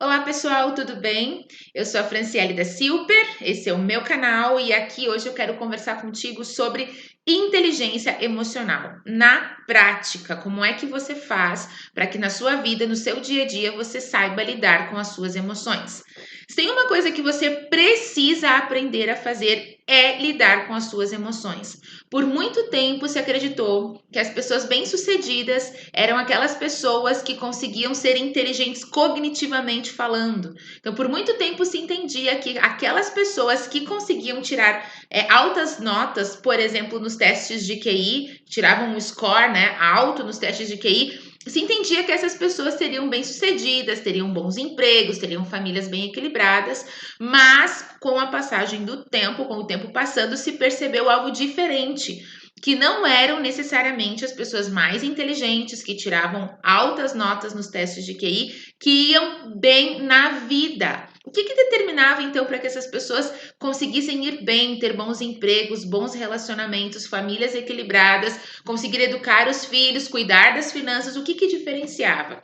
Olá pessoal, tudo bem? Eu sou a Franciele da Silper, esse é o meu canal e aqui hoje eu quero conversar contigo sobre inteligência emocional. Na prática, como é que você faz para que na sua vida, no seu dia a dia, você saiba lidar com as suas emoções? Se tem uma coisa que você precisa aprender a fazer é lidar com as suas emoções. Por muito tempo se acreditou que as pessoas bem-sucedidas eram aquelas pessoas que conseguiam ser inteligentes cognitivamente falando. Então, por muito tempo se entendia que aquelas pessoas que conseguiam tirar altas notas, por exemplo, nos testes de QI, tiravam um score, né, alto nos testes de QI, se entendia que essas pessoas seriam bem-sucedidas, teriam bons empregos, teriam famílias bem equilibradas, mas com a passagem do tempo, com o tempo passando, se percebeu algo diferente, que não eram necessariamente as pessoas mais inteligentes, que tiravam altas notas nos testes de QI, que iam bem na vida. O que determinava então para que essas pessoas conseguissem ir bem, ter bons empregos, bons relacionamentos, famílias equilibradas, conseguir educar os filhos, cuidar das finanças? O que diferenciava?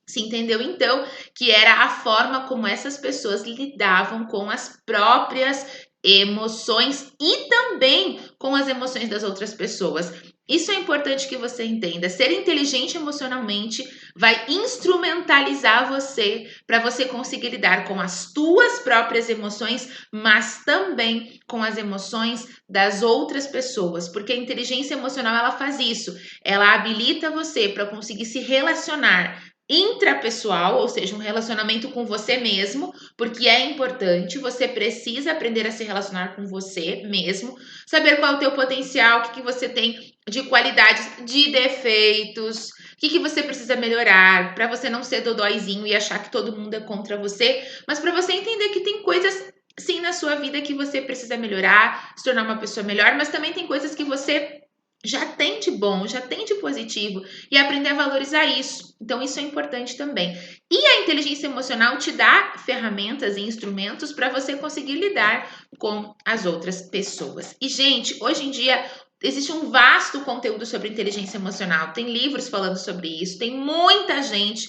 Se entendeu então que era a forma como essas pessoas lidavam com as próprias emoções e também com as emoções das outras pessoas. Isso é importante que você entenda. Ser inteligente emocionalmente vai instrumentalizar você para você conseguir lidar com as tuas próprias emoções, mas também com as emoções das outras pessoas, porque a inteligência emocional ela faz isso. Ela habilita você para conseguir se relacionar intrapessoal, ou seja, um relacionamento com você mesmo, porque é importante, você precisa aprender a se relacionar com você mesmo, saber qual é o teu potencial, o que você tem de qualidades, de defeitos, o que você precisa melhorar, para você não ser dodóizinho e achar que todo mundo é contra você, mas para você entender que tem coisas sim na sua vida que você precisa melhorar, se tornar uma pessoa melhor, mas também tem coisas que você já tem de bom, já tem de positivo e aprender a valorizar isso. Então, isso é importante também. E a inteligência emocional te dá ferramentas e instrumentos para você conseguir lidar com as outras pessoas. E, gente, hoje em dia existe um vasto conteúdo sobre inteligência emocional. Tem livros falando sobre isso, tem muita gente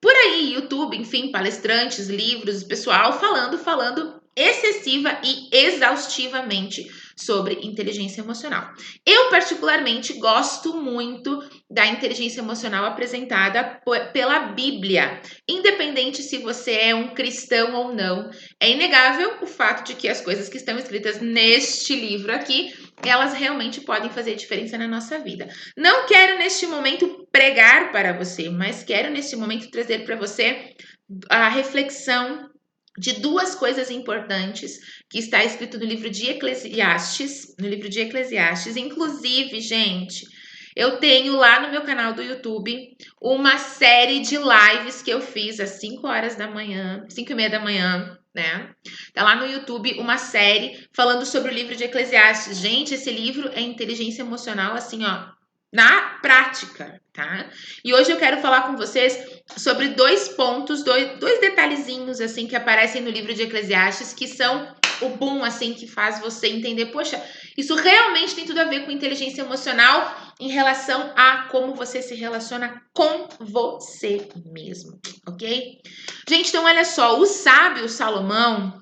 por aí, YouTube, enfim, palestrantes, livros, pessoal falando excessiva e exaustivamente sobre inteligência emocional. Eu, particularmente, gosto muito da inteligência emocional apresentada pela Bíblia, independente se você é um cristão ou não. É inegável o fato de que as coisas que estão escritas neste livro aqui, elas realmente podem fazer diferença na nossa vida. Não quero, neste momento, pregar para você, mas quero, neste momento, trazer para você a reflexão de duas coisas importantes que está escrito no livro de Eclesiastes, inclusive, gente, eu tenho lá no meu canal do YouTube uma série de lives que eu fiz às 5 horas da manhã, 5 e meia da manhã, né? Tá lá no YouTube uma série falando sobre o livro de Eclesiastes. Gente, esse livro é inteligência emocional, assim, ó, na prática, tá? E hoje eu quero falar com vocês sobre dois pontos, dois detalhezinhos, assim, que aparecem no livro de Eclesiastes, que são o boom, assim, que faz você entender, poxa, isso realmente tem tudo a ver com inteligência emocional em relação a como você se relaciona com você mesmo, ok? Gente, então olha só, o sábio Salomão,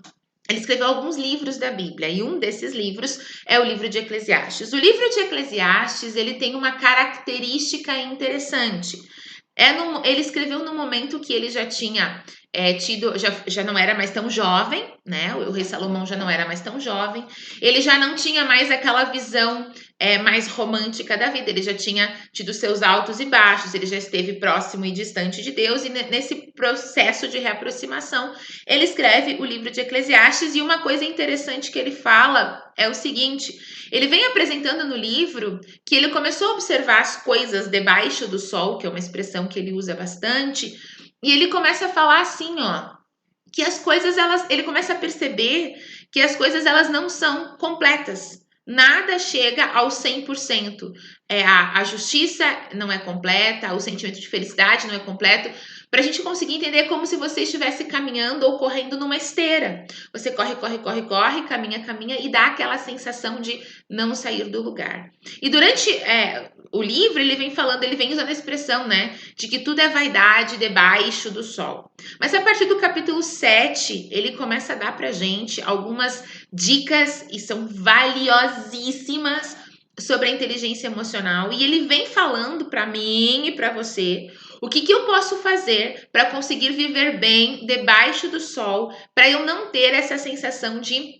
ele escreveu alguns livros da Bíblia e um desses livros é o livro de Eclesiastes. O livro de Eclesiastes, ele tem uma característica interessante. Ele escreveu no momento que ele já tinha já não era mais tão jovem, né? O rei Salomão já não era mais tão jovem. Ele já não tinha mais aquela visão mais romântica da vida. Ele já tinha tido seus altos e baixos. Ele já esteve próximo e distante de Deus. E nesse processo de reaproximação, ele escreve o livro de Eclesiastes. E uma coisa interessante que ele fala é o seguinte: ele vem apresentando no livro que ele começou a observar as coisas debaixo do sol, que é uma expressão que ele usa bastante, e ele começa a falar assim, ó, que as coisas ele começa a perceber que as coisas elas não são completas. Nada chega ao 100%. A justiça não é completa, o sentimento de felicidade não é completo. Para a gente conseguir entender como se você estivesse caminhando ou correndo numa esteira. Você corre, corre, corre, corre, caminha, caminha e dá aquela sensação de não sair do lugar. E durante o livro, ele vem falando, ele vem usando a expressão, né, de que tudo é vaidade debaixo do sol. Mas a partir do capítulo 7, ele começa a dar pra gente algumas dicas e são valiosíssimas sobre a inteligência emocional e ele vem falando para mim e para você o que eu posso fazer para conseguir viver bem debaixo do sol, para eu não ter essa sensação de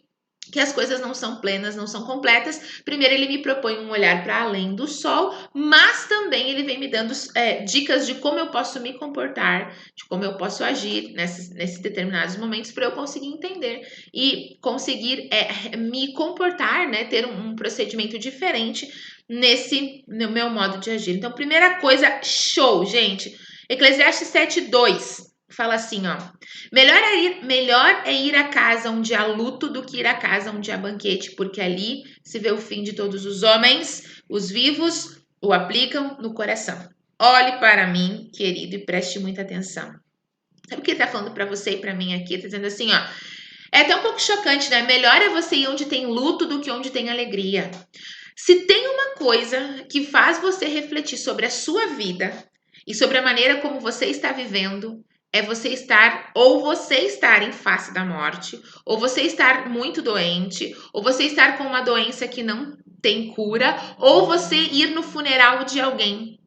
que as coisas não são plenas, não são completas. Primeiro ele me propõe um olhar para além do sol, mas também ele vem me dando dicas de como eu posso me comportar, de como eu posso agir nesses determinados momentos para eu conseguir entender e conseguir me comportar, né, ter um procedimento diferente no meu modo de agir. Então, primeira coisa, show, gente. Eclesiastes 7:2 fala assim, ó. Melhor é ir à casa onde há luto do que ir à casa onde há banquete, porque ali se vê o fim de todos os homens, os vivos o aplicam no coração. Olhe para mim, querido, e preste muita atenção. Sabe o que ele está falando para você e para mim aqui? Está dizendo assim, ó. É até um pouco chocante, né? Melhor é você ir onde tem luto do que onde tem alegria. Se tem uma coisa que faz você refletir sobre a sua vida e sobre a maneira como você está vivendo, é você estar em face da morte, ou você estar muito doente, ou você estar com uma doença que não tem cura, ou você ir no funeral de alguém.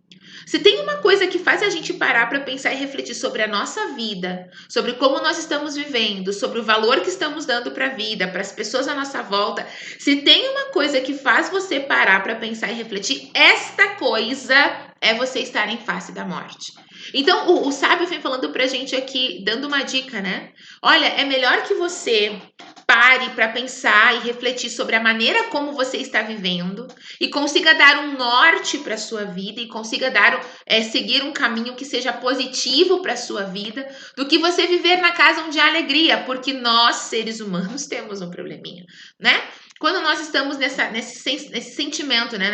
Se tem uma coisa que faz a gente parar para pensar e refletir sobre a nossa vida, sobre como nós estamos vivendo, sobre o valor que estamos dando para a vida, para as pessoas à nossa volta, se tem uma coisa que faz você parar para pensar e refletir, esta coisa é você estar em face da morte. Então, o sábio vem falando pra gente aqui, dando uma dica, né? Olha, é melhor que você pare para pensar e refletir sobre a maneira como você está vivendo e consiga dar um norte para a sua vida e consiga seguir um caminho que seja positivo para a sua vida, do que você viver na casa onde há alegria, porque nós, seres humanos, temos um probleminha, né? Quando nós estamos nesse sentimento, né?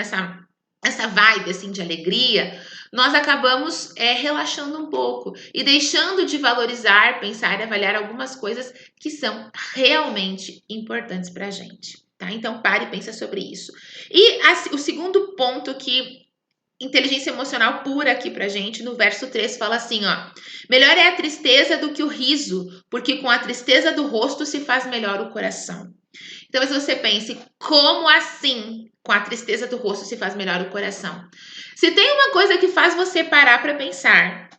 Nessa vibe assim de alegria, nós acabamos relaxando um pouco e deixando de valorizar, pensar e avaliar algumas coisas que são realmente importantes para a gente, tá? Então pare e pensa sobre isso. E o segundo ponto que inteligência emocional pura aqui pra gente, no verso 3 fala assim, ó: melhor é a tristeza do que o riso, porque com a tristeza do rosto se faz melhor o coração. Então, se você pense, como assim com a tristeza do rosto se faz melhor o coração? Se tem uma coisa que faz você parar para pensar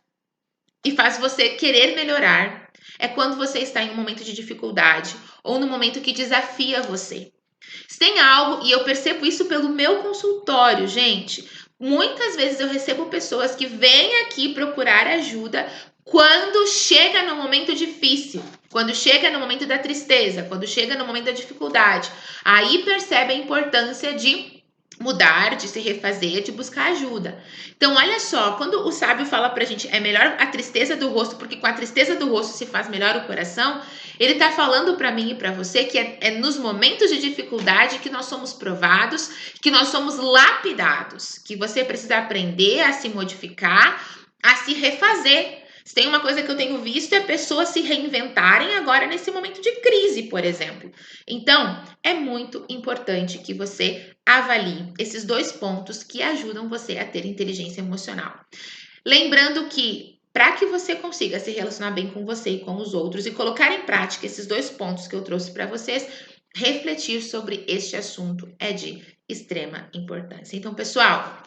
e faz você querer melhorar, é quando você está em um momento de dificuldade ou no momento que desafia você. Se tem algo, e eu percebo isso pelo meu consultório, gente, muitas vezes eu recebo pessoas que vêm aqui procurar ajuda quando chega no momento difícil, quando chega no momento da tristeza, quando chega no momento da dificuldade. Aí percebe a importância de mudar, de se refazer, de buscar ajuda. Então, olha só, quando o sábio fala pra gente, é melhor a tristeza do rosto, porque com a tristeza do rosto se faz melhor o coração, ele tá falando pra mim e pra você que é nos momentos de dificuldade que nós somos provados, que nós somos lapidados, que você precisa aprender a se modificar, a se refazer. Se tem uma coisa que eu tenho visto é pessoas se reinventarem agora nesse momento de crise, por exemplo. Então, é muito importante que você avalie esses dois pontos que ajudam você a ter inteligência emocional. Lembrando que para que você consiga se relacionar bem com você e com os outros e colocar em prática esses dois pontos que eu trouxe para vocês, refletir sobre este assunto é de extrema importância. Então, pessoal,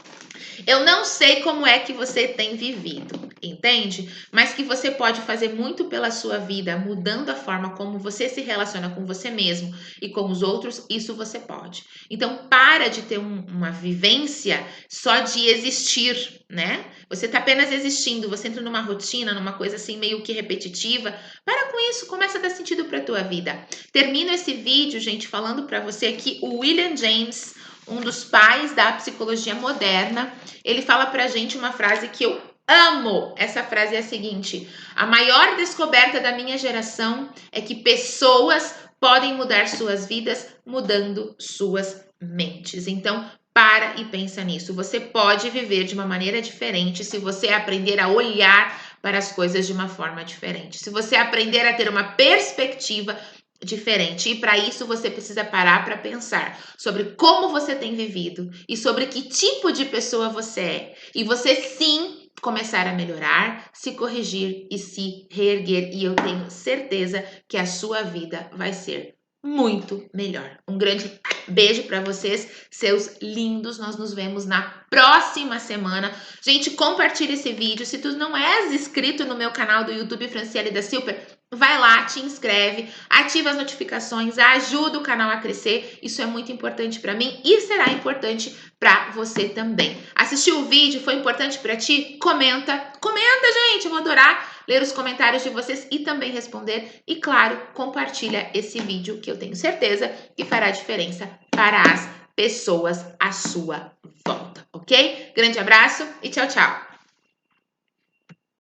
eu não sei como é que você tem vivido, entende? Mas que você pode fazer muito pela sua vida, mudando a forma como você se relaciona com você mesmo e com os outros, isso você pode. Então, para de ter uma vivência só de existir, né? Você tá apenas existindo, você entra numa rotina, numa coisa assim meio que repetitiva. Para com isso, começa a dar sentido para a tua vida. Termino esse vídeo, gente, falando para você que o William James, um dos pais da psicologia moderna, ele fala pra gente uma frase que eu amo. Essa frase é a seguinte: a maior descoberta da minha geração é que pessoas podem mudar suas vidas mudando suas mentes. Então, para e pensa nisso. Você pode viver de uma maneira diferente se você aprender a olhar para as coisas de uma forma diferente. Se você aprender a ter uma perspectiva diferente, e para isso você precisa parar para pensar sobre como você tem vivido e sobre que tipo de pessoa você é. E você sim começar a melhorar, se corrigir e se reerguer. E eu tenho certeza que a sua vida vai ser muito melhor. Um grande beijo para vocês, seus lindos. Nós nos vemos na próxima semana. Gente, compartilha esse vídeo. Se tu não és inscrito no meu canal do YouTube Franciele da Silper, vai lá, te inscreve, ativa as notificações, ajuda o canal a crescer. Isso é muito importante para mim e será importante para você também. Assistiu o vídeo? Foi importante para ti? Comenta, gente. Eu vou adorar ler os comentários de vocês e também responder. E claro, compartilha esse vídeo que eu tenho certeza que fará diferença para as pessoas à sua volta, ok? Grande abraço e tchau, tchau!